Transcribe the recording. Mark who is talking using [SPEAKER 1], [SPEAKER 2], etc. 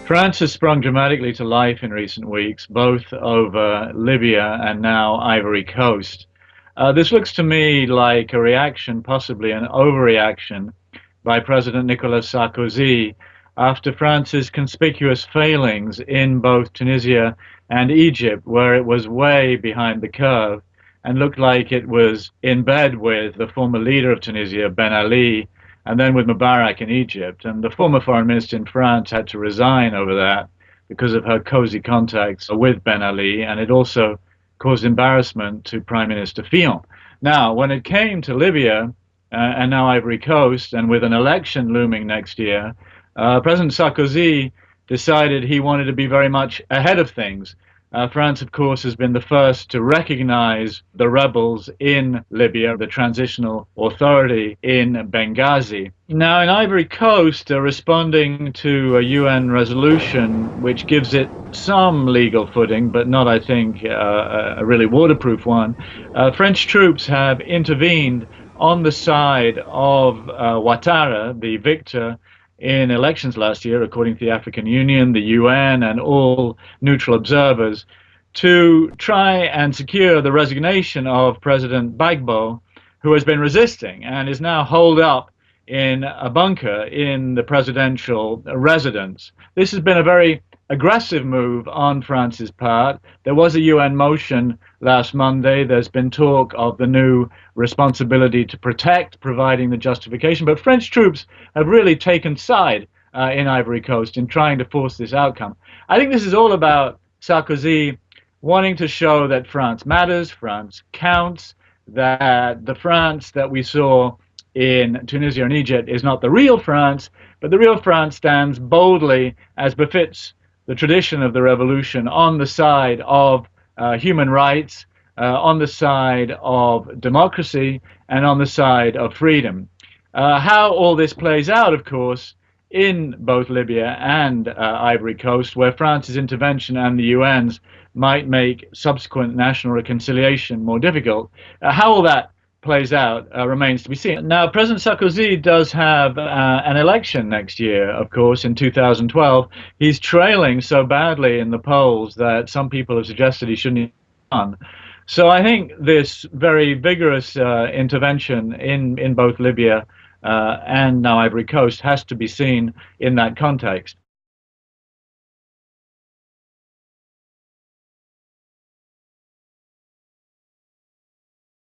[SPEAKER 1] France has sprung dramatically to life in recent weeks, both over Libya and now Ivory Coast. This looks to me like a reaction, possibly an overreaction, by President Nicolas Sarkozy after France's conspicuous failings in both Tunisia and Egypt, where it was way behind the curve and looked like it was in bed with the former leader of Tunisia, Ben Ali, and then with Mubarak in Egypt. And the former foreign minister in France had to resign over that because of her cozy contacts with Ben Ali, and it also caused embarrassment to Prime Minister Fillon. Now, when it came to Libya and now Ivory Coast, and with an election looming next year, President Sarkozy decided he wanted to be very much ahead of things. France, of course, has been the first to recognize the rebels in Libya, the transitional authority in Benghazi. Now, in Ivory Coast, responding to a UN resolution which gives it some legal footing, but not, I think, a really waterproof one, French troops have intervened on the side of Ouattara, the victor in elections last year, according to the African Union, the UN, and all neutral observers, to try and secure the resignation of President Gbagbo, who has been resisting and is now holed up in a bunker in the presidential residence. This has been a very aggressive move on France's part. There was a UN motion last Monday. There's been talk of the new responsibility to protect, providing the justification. But French troops have really taken side in Ivory Coast in trying to force this outcome. I think this is all about Sarkozy wanting to show that France matters, France counts, that the France that we saw in Tunisia and Egypt is not the real France, but the real France stands boldly, as befits the tradition of the revolution, on the side of human rights, on the side of democracy, and on the side of freedom. How all this plays out, of course, in both Libya and Ivory Coast, where France's intervention and the UN's might make subsequent national reconciliation more difficult, how all that plays out remains to be seen. Now, President Sarkozy does have an election next year, of course, in 2012. He's trailing so badly in the polls that some people have suggested he shouldn't run. So I think this very vigorous intervention in both Libya and now Ivory Coast has to be seen in that context.